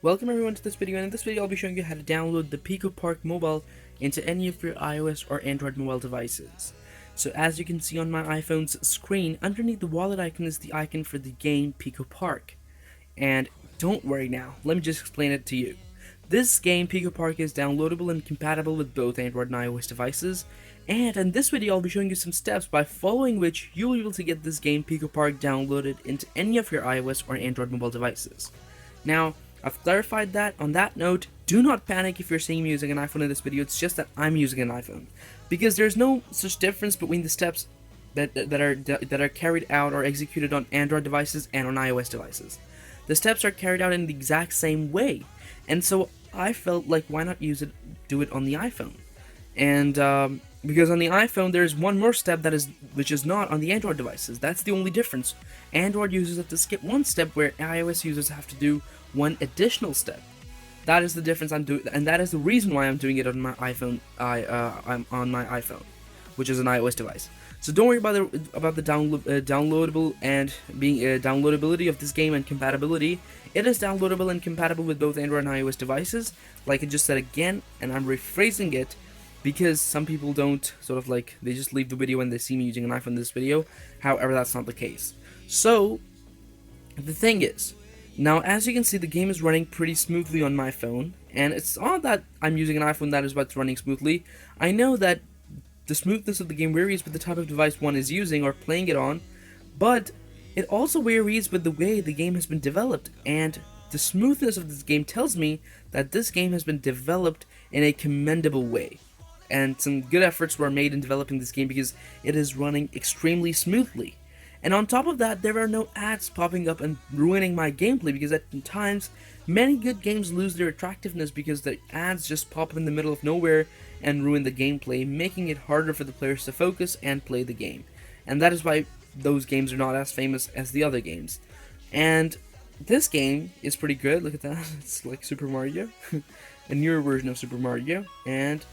Welcome everyone to this video, and in this video I'll be showing you how to download the Pico Park mobile into any of your iOS or Android mobile devices. So as you can see on my iPhone's screen, underneath the wallet icon is the icon for the game Pico Park. And don't worry now, let me just explain it to you. This game, Pico Park, is downloadable and compatible with both Android and iOS devices, and in this video I'll be showing you some steps by following which you'll be able to get this game Pico Park downloaded into any of your iOS or Android mobile devices. Now, I've clarified that. On that note, do not panic if you're seeing me using an iPhone in this video. It's just that I'm using an iPhone, because there's no such difference between the steps that are carried out or executed on Android devices and on iOS devices. The steps are carried out in the exact same way, and so I felt like why not do it on the iPhone, and because on the iPhone there's one more step which is not on the Android devices. That's the only difference. Android users have to skip one step, where iOS users have to do one additional step. That is the difference I'm doing, and that is the reason why I'm doing it on my iPhone. I'm on my iPhone, which is an iOS device. So don't worry about the downloadable and being downloadability of this game and compatibility. It is downloadable and compatible with both Android and iOS devices, like I just said again, and I'm rephrasing it because some people don't they just leave the video when they see me using an iPhone in this video. However, that's not the case. So the thing is, now as you can see, the game is running pretty smoothly on my phone, and it's not that I'm using an iPhone that is what's running smoothly. I know that the smoothness of the game varies with the type of device one is using or playing it on, but it also varies with the way the game has been developed, and the smoothness of this game tells me that this game has been developed in a commendable way. And some good efforts were made in developing this game because it is running extremely smoothly. And on top of that, there are no ads popping up and ruining my gameplay, because at times many good games lose their attractiveness because the ads just pop up in the middle of nowhere and ruin the gameplay, making it harder for the players to focus and play the game. And that is why those games are not as famous as the other games. And this game is pretty good. Look at that. It's like Super Mario. A newer version of Super Mario. And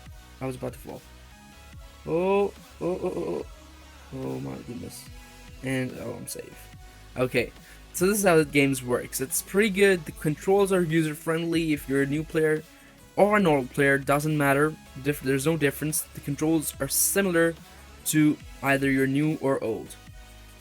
I was about to fall. Oh my goodness. And oh, I'm safe. Okay, so this is how the games works. It's pretty good. The controls are user friendly. If you're a new player or an old player, doesn't matter. There's no difference. The controls are similar to either your new or old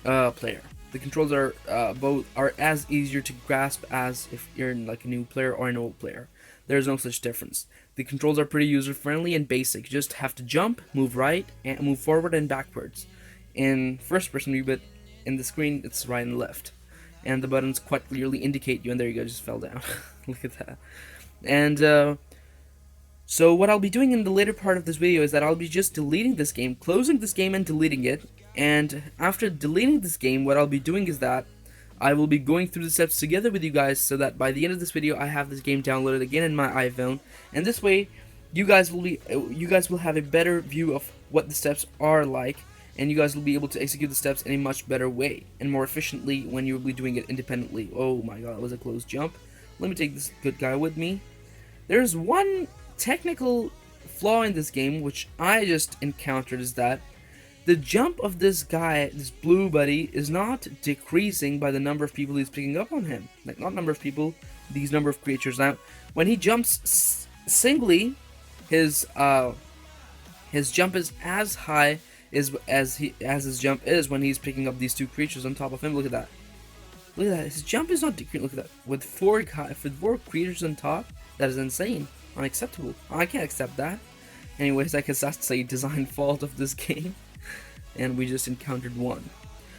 player. The controls are both are as easier to grasp as if you're like a new player or an old player. There's no such difference. The controls are pretty user friendly and basic. You just have to jump, move right, and move forward and backwards. In first person view, but in the screen it's right and left, and the buttons quite clearly indicate you. And there you go, just fell down. Look at that. And so what I'll be doing in the later part of this video is that I'll be just deleting this game, closing this game and deleting it. And after deleting this game, what I'll be doing is that I will be going through the steps together with you guys, so that by the end of this video I have this game downloaded again in my iPhone, and this way you guys will have a better view of what the steps are like, and you guys will be able to execute the steps in a much better way and more efficiently when you will be doing it independently. Oh my god, that was a close jump. Let me take this good guy with me. There's one technical flaw in this game which I just encountered, is that the jump of this guy, this blue buddy, is not decreasing by the number of people he's picking up on him. Like, not number of people, these number of creatures. Now, when he jumps singly, his jump is as high as his jump is when he's picking up these two creatures on top of him. Look at that. Look at that. His jump is not decreasing. Look at that. With four creatures on top, that is insane. Unacceptable. I can't accept that. Anyways, I guess that's a design fault of this game. And we just encountered one.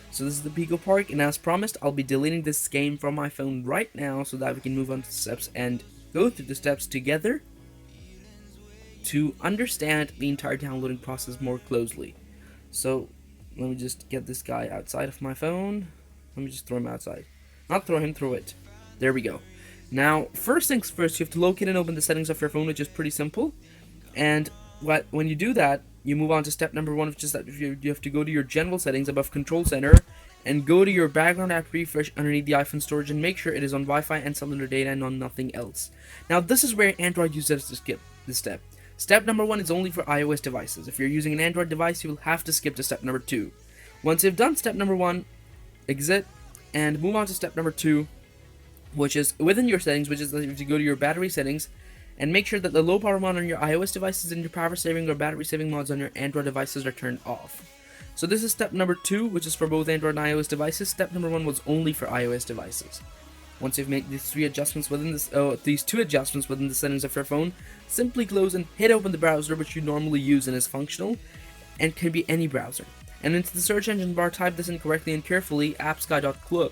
So this is the Pico Park, and as promised, I'll be deleting this game from my phone right now so that we can move on to the steps and go through the steps together to understand the entire downloading process more closely. So let me just get this guy outside of my phone. Let me just throw him outside. Not throw him, throw it. There we go. Now, first things first, you have to locate and open the settings of your phone, which is pretty simple. And when you do that, you move on to step number one, which is that you have to go to your general settings above Control Center and go to your background app refresh underneath the iPhone storage and make sure it is on Wi-Fi and cellular data and on nothing else. Now, this is where Android users to skip this step. Step number one is only for iOS devices. If you're using an Android device, you will have to skip to step number two. Once you've done step number one, exit and move on to step number two. which is within your settings, which is if you go to your battery settings and make sure that the low power mod on your iOS devices and your power saving or battery saving mods on your Android devices are turned off. So this is step number 2, which is for both Android and iOS devices. Step number 1 was only for iOS devices. Once you've made these two adjustments within the settings of your phone, simply close and hit open the browser which you normally use and is functional, and can be any browser. And into the search engine bar, type this in correctly and carefully, appsky.club.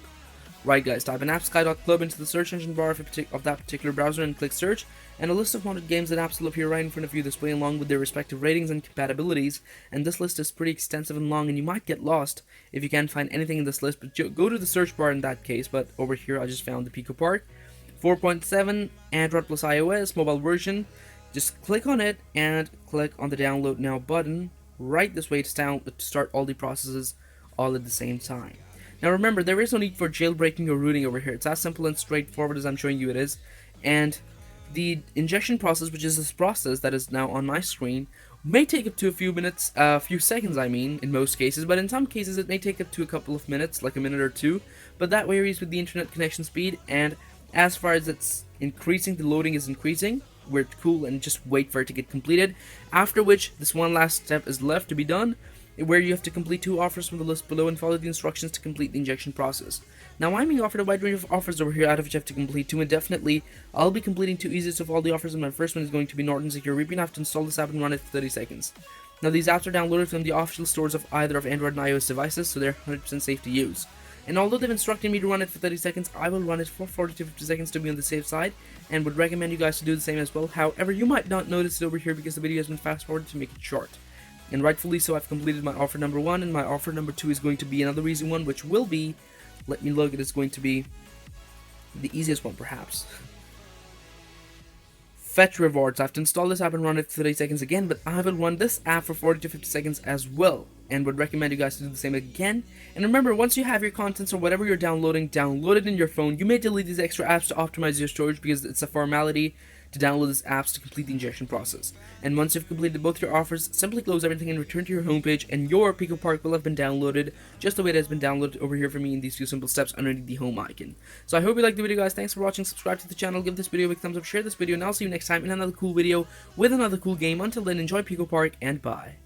Right guys, type in appsky.club into the search engine bar of that particular browser and click search, and a list of wanted games and apps will appear right in front of you this way along with their respective ratings and compatibilities, and this list is pretty extensive and long and you might get lost if you can't find anything in this list, but go to the search bar in that case. But over here I just found the Pico Park 4.7 Android plus iOS mobile version. Just click on it and click on the download now button right this way to start all the processes all at the same time. Now remember, there is no need for jailbreaking or rooting over here. It's as simple and straightforward as I'm showing you it is. And the injection process, which is this process that is now on my screen, may take up to a few minutes, few seconds I mean, in most cases, but in some cases it may take up to a couple of minutes, like a minute or two, but that varies with the internet connection speed, and as far as it's increasing, the loading is increasing. We're cool and just wait for it to get completed, after which this one last step is left to be done, where you have to complete 2 offers from the list below and follow the instructions to complete the injection process. Now I'm being offered a wide range of offers over here, out of which I have to complete 2 indefinitely. I'll be completing 2 easiest of all the offers, and my first one is going to be Norton Secure VPN. I have to install this app and run it for 30 seconds. Now these apps are downloaded from the official stores of either of Android and iOS devices, so they're 100% safe to use. And although they've instructed me to run it for 30 seconds, I will run it for 40 to 50 seconds to be on the safe side, and would recommend you guys to do the same as well. However, you might not notice it over here because the video has been fast forwarded to make it short. And rightfully so, I've completed my offer number 1, and my offer number 2 is going to be another easy one, which will be, let me look, it is going to be the easiest one perhaps. Fetch rewards. I have to install this app and run it for 30 seconds again, but I will run this app for 40 to 50 seconds as well, and would recommend you guys to do the same again. And remember, once you have your contents or whatever you're downloading downloaded in your phone, you may delete these extra apps to optimize your storage because it's a formality to download these apps to complete the injection process. And once you've completed both your offers, simply close everything and return to your homepage, and your Pico Park will have been downloaded just the way it has been downloaded over here for me in these few simple steps underneath the home icon. So I hope you liked the video, guys. Thanks for watching. Subscribe to the channel, give this video a big thumbs up, share this video, and I'll see you next time in another cool video with another cool game. Until then, enjoy Pico Park and bye.